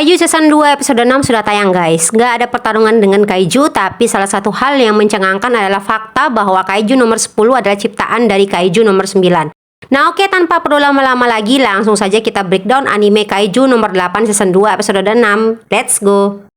Kaiju Season 2 episode 6 sudah tayang guys. Gak ada pertarungan dengan Kaiju, tapi salah satu hal yang mencengangkan adalah fakta bahwa Kaiju nomor 10 adalah ciptaan dari Kaiju nomor 9. Nah oke, tanpa perlu lama-lama lagi, langsung saja kita breakdown anime Kaiju nomor 8 Season 2 episode 6. Let's go!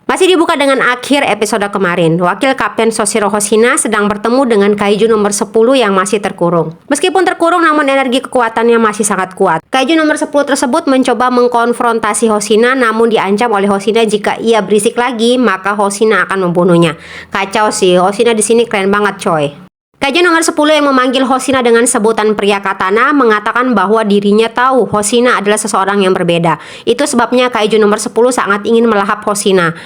Masih dibuka dengan akhir episode kemarin. Wakil Kapten Soshiro Hoshina sedang bertemu dengan Kaiju nomor 10 yang masih terkurung. Meskipun terkurung, namun energi kekuatannya masih sangat kuat. Kaiju nomor 10 tersebut mencoba mengkonfrontasi Hoshina, namun diancam oleh Hoshina jika ia berisik lagi, maka Hoshina akan membunuhnya. Kacau sih, Hoshina di sini keren banget coy. Kaiju nomor 10 yang memanggil Hoshina dengan sebutan pria katana mengatakan bahwa dirinya tahu Hoshina adalah seseorang yang berbeda. Itu sebabnya Kaiju nomor 10 sangat ingin melahap Hoshina.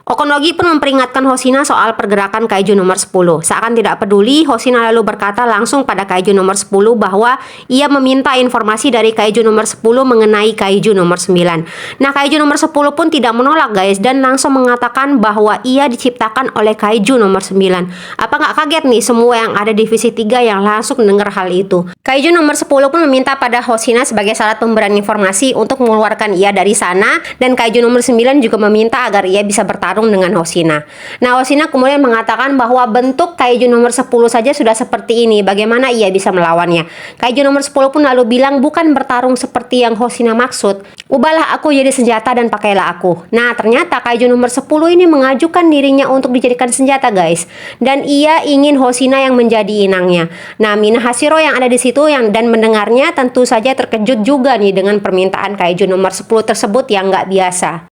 Okonogi pun memperingatkan Hoshina soal pergerakan Kaiju nomor 10. Seakan tidak peduli, Hoshina lalu berkata langsung pada Kaiju nomor 10 bahwa ia meminta informasi dari Kaiju nomor 10 mengenai Kaiju nomor 9. Nah, Kaiju nomor 10 pun tidak menolak guys, dan langsung mengatakan bahwa ia diciptakan oleh Kaiju nomor 9. Apa nggak kaget nih semua yang ada di divisi 3 yang langsung mendengar hal itu? Kaiju nomor 10 pun meminta pada Hoshina sebagai syarat pemberian informasi untuk mengeluarkan ia dari sana, dan Kaiju nomor 9 juga meminta agar ia bisa bertarung dengan Hoshina. Nah, Hoshina kemudian mengatakan bahwa bentuk Kaiju nomor 10 saja sudah seperti ini, bagaimana ia bisa melawannya. Kaiju nomor 10 pun lalu bilang bukan bertarung seperti yang Hoshina maksud. Ubahlah aku jadi senjata dan pakailah aku. Nah, ternyata Kaiju nomor 10 ini mengajukan dirinya untuk dijadikan senjata guys. Dan ia ingin Hoshina yang menjadi inangnya. Nah, Mina Hashiro yang ada di situ dan mendengarnya tentu saja terkejut juga nih dengan permintaan Kaiju nomor 10 tersebut yang nggak biasa.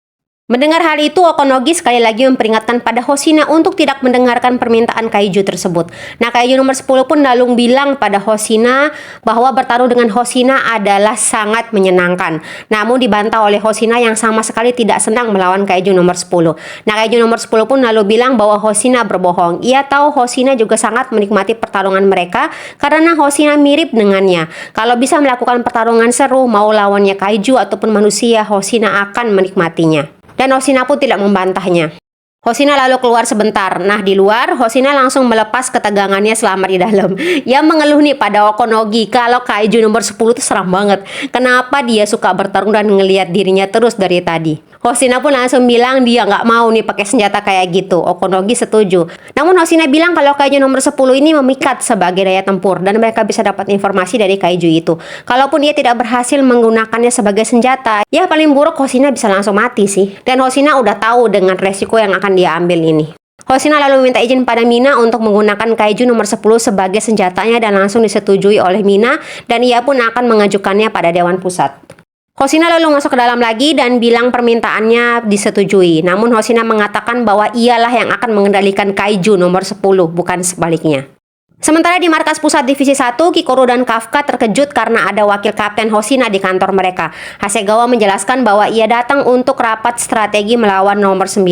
Mendengar hal itu, Okonogi sekali lagi memperingatkan pada Hoshina untuk tidak mendengarkan permintaan Kaiju tersebut. Nah, Kaiju nomor 10 pun lalu bilang pada Hoshina bahwa bertarung dengan Hoshina adalah sangat menyenangkan. Namun dibantah oleh Hoshina yang sama sekali tidak senang melawan Kaiju nomor 10. Nah, Kaiju nomor 10 pun lalu bilang bahwa Hoshina berbohong. Ia tahu Hoshina juga sangat menikmati pertarungan mereka karena Hoshina mirip dengannya. Kalau bisa melakukan pertarungan seru, mau lawannya Kaiju ataupun manusia, Hoshina akan menikmatinya. Dan Hoshina pun tidak membantahnya. Hoshina lalu keluar sebentar. Nah, di luar, Hoshina langsung melepas ketegangannya selama di dalam. Ia mengeluh nih pada Okonogi kalau Kaiju nomor 10 itu seram banget. Kenapa dia suka bertarung dan ngelihat dirinya terus dari tadi? Hoshina pun langsung bilang dia nggak mau nih pakai senjata kayak gitu. Okonogi setuju. Namun Hoshina bilang kalau Kaiju nomor 10 ini memikat sebagai daya tempur dan mereka bisa dapat informasi dari Kaiju itu. Kalaupun ia tidak berhasil menggunakannya sebagai senjata, ya paling buruk Hoshina bisa langsung mati sih. Dan Hoshina udah tahu dengan resiko yang akan dia ambil ini. Hoshina lalu meminta izin pada Mina untuk menggunakan Kaiju nomor 10 sebagai senjatanya dan langsung disetujui oleh Mina, dan ia pun akan mengajukannya pada Dewan Pusat. Hoshina lalu masuk ke dalam lagi dan bilang permintaannya disetujui. Namun Hoshina mengatakan bahwa ialah yang akan mengendalikan Kaiju nomor 10, bukan sebaliknya. Sementara di markas pusat divisi 1, Kikoru dan Kafka terkejut karena ada wakil kapten Hoshina di kantor mereka. Hasegawa menjelaskan bahwa ia datang untuk rapat strategi melawan nomor 9.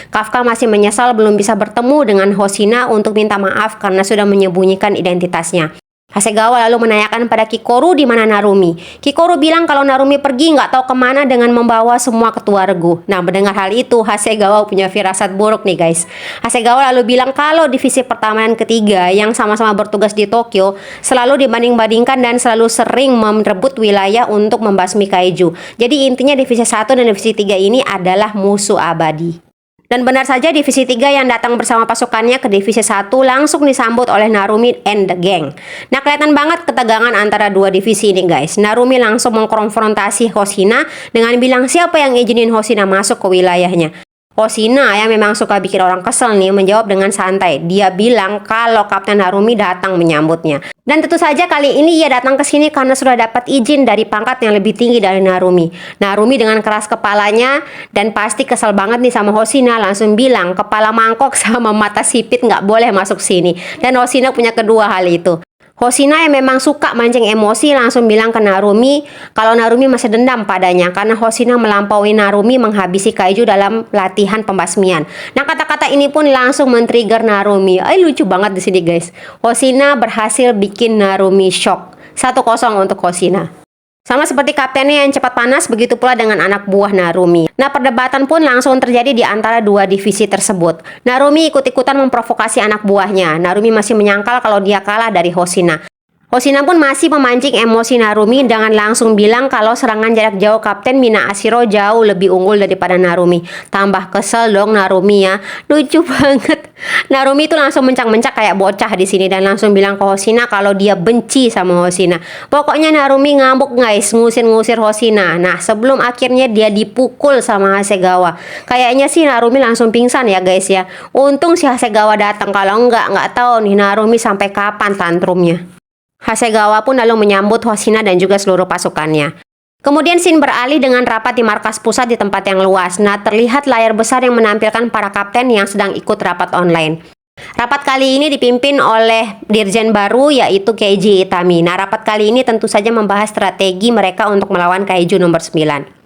Kafka masih menyesal belum bisa bertemu dengan Hoshina untuk minta maaf karena sudah menyembunyikan identitasnya. Hasegawa lalu menanyakan pada Kikoru di mana Narumi. Kikoru bilang kalau Narumi pergi nggak tahu kemana dengan membawa semua ketua regu. Nah, mendengar hal itu, Hasegawa punya firasat buruk nih guys. Hasegawa lalu bilang kalau divisi pertama dan ketiga yang sama-sama bertugas di Tokyo selalu dibanding-bandingkan dan selalu sering merebut wilayah untuk membasmi Kaiju. Jadi intinya divisi 1 dan divisi 3 ini adalah musuh abadi. Dan benar saja divisi 3 yang datang bersama pasukannya ke divisi 1 langsung disambut oleh Narumi and the gang. Nah, kelihatan banget ketegangan antara dua divisi ini guys. Narumi langsung mengkonfrontasi Hoshina dengan bilang siapa yang izinin Hoshina masuk ke wilayahnya. Hoshina yang memang suka bikin orang kesel nih menjawab dengan santai. Dia bilang kalau Kapten Narumi datang menyambutnya. Dan tentu saja kali ini ia datang ke sini karena sudah dapat izin dari pangkat yang lebih tinggi dari Narumi. Narumi dengan keras kepalanya dan pasti kesel banget nih sama Hoshina, langsung bilang kepala mangkok sama mata sipit nggak boleh masuk sini. Dan Hoshina punya kedua hal itu. Hoshina yang memang suka mancing emosi langsung bilang ke Narumi kalau Narumi masih dendam padanya karena Hoshina melampaui Narumi menghabisi Kaiju dalam latihan pembasmian. Nah, kata-kata ini pun langsung men-trigger Narumi. Lucu banget di sini guys. Hoshina berhasil bikin Narumi shock. 1-0 untuk Hoshina. Sama seperti kaptennya yang cepat panas, begitu pula dengan anak buah Narumi. Nah, perdebatan pun langsung terjadi di antara dua divisi tersebut. Narumi ikut-ikutan memprovokasi anak buahnya. Narumi masih menyangkal kalau dia kalah dari Hoshina. Hoshina pun masih memancing emosi Narumi dengan langsung bilang kalau serangan jarak jauh Kapten Minashiro jauh lebih unggul daripada Narumi. Tambah kesel dong Narumi ya. Lucu banget. Narumi itu langsung mencak-mencak kayak bocah di sini dan langsung bilang ke Hoshina kalau dia benci sama Hoshina. Pokoknya Narumi ngambuk guys, ngusir-ngusir Hoshina. Nah, sebelum akhirnya dia dipukul sama Hasegawa. Kayaknya sih Narumi langsung pingsan ya guys ya. Untung si Hasegawa datang, kalau nggak tahu nih Narumi sampai kapan tantrumnya. Hasegawa pun lalu menyambut Hoshina dan juga seluruh pasukannya. Kemudian scene beralih dengan rapat di markas pusat di tempat yang luas. Nah, terlihat layar besar yang menampilkan para kapten yang sedang ikut rapat online. Rapat kali ini dipimpin oleh Dirjen baru yaitu Keiji Itami. Nah, rapat kali ini tentu saja membahas strategi mereka untuk melawan Kaiju nomor 9.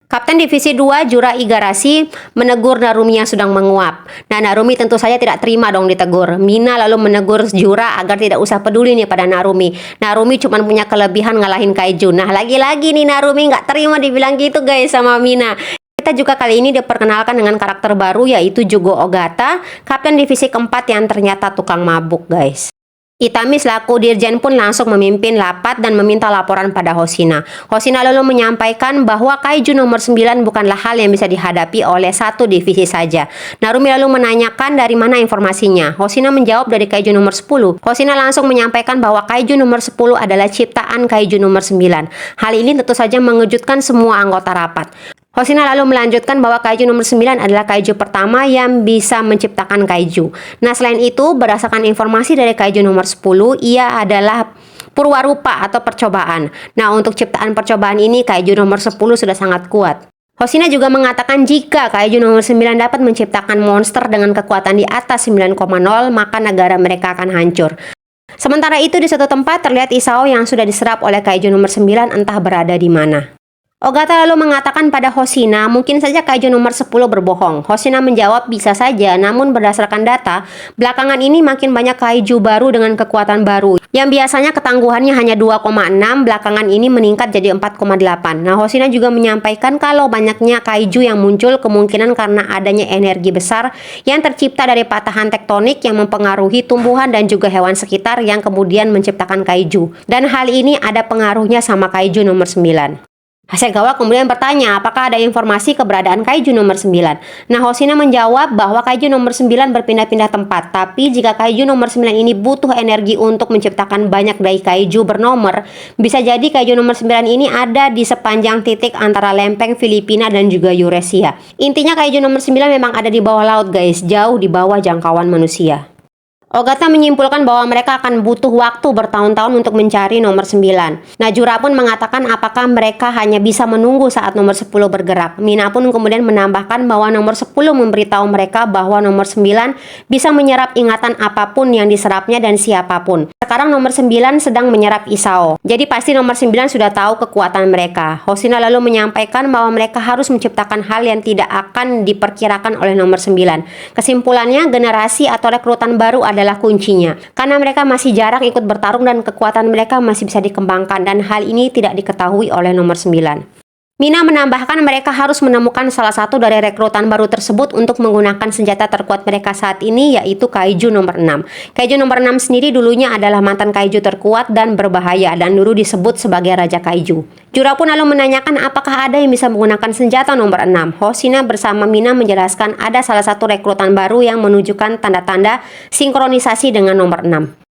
Kapten Divisi 2 Jura Igarashi menegur Narumi yang sedang menguap. Nah, Narumi tentu saja tidak terima dong ditegur. Mina lalu menegur Jura agar tidak usah peduli nih pada Narumi. Narumi cuma punya kelebihan ngalahin Kaiju. Nah, lagi-lagi nih Narumi nggak terima dibilang gitu guys sama Mina. Kita juga kali ini diperkenalkan dengan karakter baru yaitu Jugo Ogata, Kapten Divisi keempat yang ternyata tukang mabuk guys. Itami selaku Dirjen pun langsung memimpin rapat dan meminta laporan pada Hoshina. Hoshina lalu menyampaikan bahwa Kaiju nomor 9 bukanlah hal yang bisa dihadapi oleh satu divisi saja. Narumi lalu menanyakan dari mana informasinya. Hoshina menjawab dari Kaiju nomor 10. Hoshina langsung menyampaikan bahwa Kaiju nomor 10 adalah ciptaan Kaiju nomor 9. Hal ini tentu saja mengejutkan semua anggota rapat. Hoshina lalu melanjutkan bahwa Kaiju nomor 9 adalah Kaiju pertama yang bisa menciptakan Kaiju. Nah, selain itu, berdasarkan informasi dari Kaiju nomor 10, ia adalah purwarupa atau percobaan. Nah, untuk ciptaan percobaan ini, Kaiju nomor 10 sudah sangat kuat. Hoshina juga mengatakan jika Kaiju nomor 9 dapat menciptakan monster dengan kekuatan di atas 9,0, maka negara mereka akan hancur. Sementara itu, di suatu tempat terlihat Isao yang sudah diserap oleh Kaiju nomor 9 entah berada di mana. Ogata lalu mengatakan pada Hoshina, mungkin saja Kaiju nomor 10 berbohong. Hoshina menjawab bisa saja, namun berdasarkan data, belakangan ini makin banyak Kaiju baru dengan kekuatan baru. Yang biasanya ketangguhannya hanya 2,6, belakangan ini meningkat jadi 4,8. Nah, Hoshina juga menyampaikan kalau banyaknya Kaiju yang muncul kemungkinan karena adanya energi besar yang tercipta dari patahan tektonik yang mempengaruhi tumbuhan dan juga hewan sekitar yang kemudian menciptakan Kaiju. Dan hal ini ada pengaruhnya sama Kaiju nomor 9. Hasegawa kemudian bertanya apakah ada informasi keberadaan Kaiju nomor 9. Nah, Hoshina menjawab bahwa Kaiju nomor 9 berpindah-pindah tempat, tapi jika Kaiju nomor 9 ini butuh energi untuk menciptakan banyak dari Kaiju bernomor, bisa jadi Kaiju nomor 9 ini ada di sepanjang titik antara lempeng Filipina dan juga Eurasia. Intinya Kaiju nomor 9 memang ada di bawah laut guys, jauh di bawah jangkauan manusia. Ogata menyimpulkan bahwa mereka akan butuh waktu bertahun-tahun untuk mencari nomor 9. Nah, Jura pun mengatakan apakah mereka hanya bisa menunggu saat nomor 10 bergerak. Mina pun kemudian menambahkan bahwa nomor 10 memberitahu mereka bahwa nomor 9 bisa menyerap ingatan apapun yang diserapnya dan siapapun. Sekarang nomor 9 sedang menyerap Isao. Jadi pasti nomor 9 sudah tahu kekuatan mereka. Hoshina lalu menyampaikan bahwa mereka harus menciptakan hal yang tidak akan diperkirakan oleh nomor 9. Kesimpulannya, generasi atau rekrutan baru adalah kuncinya. Karena mereka masih jarang ikut bertarung dan kekuatan mereka masih bisa dikembangkan dan hal ini tidak diketahui oleh nomor 9. Mina menambahkan mereka harus menemukan salah satu dari rekrutan baru tersebut untuk menggunakan senjata terkuat mereka saat ini yaitu Kaiju nomor 6. Kaiju nomor 6 sendiri dulunya adalah mantan Kaiju terkuat dan berbahaya dan dulu disebut sebagai Raja Kaiju. Jura pun lalu menanyakan apakah ada yang bisa menggunakan senjata nomor 6. Hoshina bersama Mina menjelaskan ada salah satu rekrutan baru yang menunjukkan tanda-tanda sinkronisasi dengan nomor 6.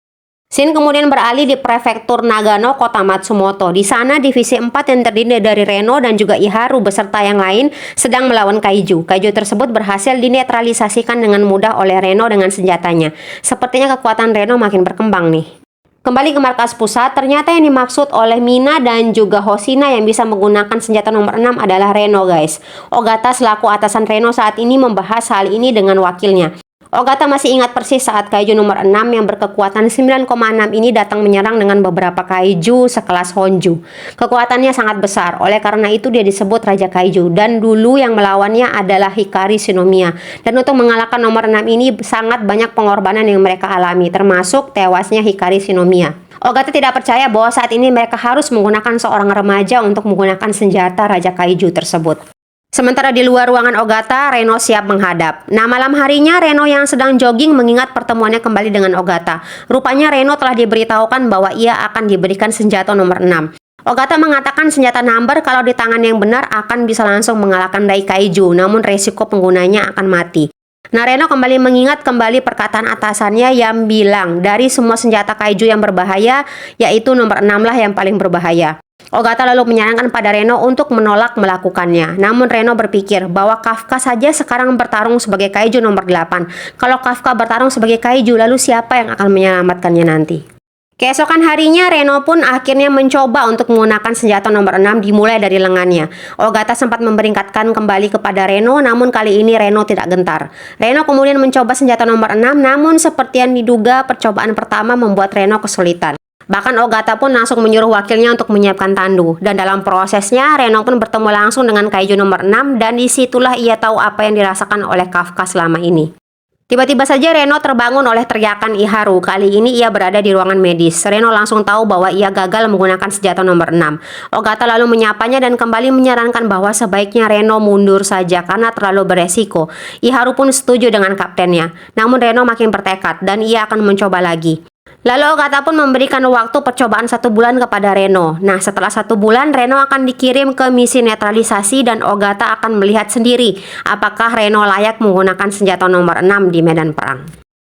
Scene kemudian beralih di prefektur Nagano, kota Matsumoto. Di sana divisi 4 yang terdiri dari Reno dan juga Iharu beserta yang lain sedang melawan Kaiju. Kaiju tersebut berhasil dinetralisasikan dengan mudah oleh Reno dengan senjatanya. Sepertinya kekuatan Reno makin berkembang nih. Kembali ke markas pusat, ternyata yang dimaksud oleh Mina dan juga Hoshina yang bisa menggunakan senjata nomor 6 adalah Reno guys. Ogata selaku atasan Reno saat ini membahas hal ini dengan wakilnya. Ogata masih ingat persis saat Kaiju nomor 6 yang berkekuatan 9,6 ini datang menyerang dengan beberapa Kaiju sekelas Honju. Kekuatannya sangat besar, oleh karena itu dia disebut Raja Kaiju. Dan dulu yang melawannya adalah Hikari Shinomiya. Dan untuk mengalahkan nomor 6 ini sangat banyak pengorbanan yang mereka alami, termasuk tewasnya Hikari Shinomiya. Ogata tidak percaya bahwa saat ini mereka harus menggunakan seorang remaja untuk menggunakan senjata Raja Kaiju tersebut. Sementara di luar ruangan Ogata, Reno siap menghadap. Nah, malam harinya Reno yang sedang jogging mengingat pertemuannya kembali dengan Ogata. Rupanya Reno telah diberitahukan bahwa ia akan diberikan senjata nomor 6. Ogata mengatakan senjata number kalau di tangan yang benar akan bisa langsung mengalahkan Dai Kaiju, namun resiko penggunanya akan mati. Nah, Reno kembali mengingat kembali perkataan atasannya yang bilang dari semua senjata Kaiju yang berbahaya, yaitu nomor 6 lah yang paling berbahaya. Ogata lalu menyarankan pada Reno untuk menolak melakukannya. Namun Reno berpikir bahwa Kafka saja sekarang bertarung sebagai Kaiju nomor 8. Kalau Kafka bertarung sebagai Kaiju, lalu siapa yang akan menyelamatkannya nanti? Keesokan harinya, Reno pun akhirnya mencoba untuk menggunakan senjata nomor 6 dimulai dari lengannya. Ogata sempat memperingkatkan kembali kepada Reno, namun kali ini Reno tidak gentar. Reno kemudian mencoba senjata nomor 6, namun seperti yang diduga, percobaan pertama membuat Reno kesulitan. Bahkan Ogata pun langsung menyuruh wakilnya untuk menyiapkan tandu. Dan dalam prosesnya, Reno pun bertemu langsung dengan Kaiju nomor 6 dan disitulah ia tahu apa yang dirasakan oleh Kafka selama ini. Tiba-tiba saja Reno terbangun oleh teriakan Iharu. Kali ini ia berada di ruangan medis. Reno langsung tahu bahwa ia gagal menggunakan senjata nomor 6. Ogata lalu menyapanya dan kembali menyarankan bahwa sebaiknya Reno mundur saja karena terlalu beresiko. Iharu pun setuju dengan kaptennya. Namun Reno makin bertekad dan ia akan mencoba lagi. Lalu Ogata pun memberikan waktu percobaan 1 bulan kepada Reno. Nah, setelah 1 bulan, Reno akan dikirim ke misi netralisasi dan Ogata akan melihat sendiri apakah Reno layak menggunakan senjata nomor 6 di medan perang.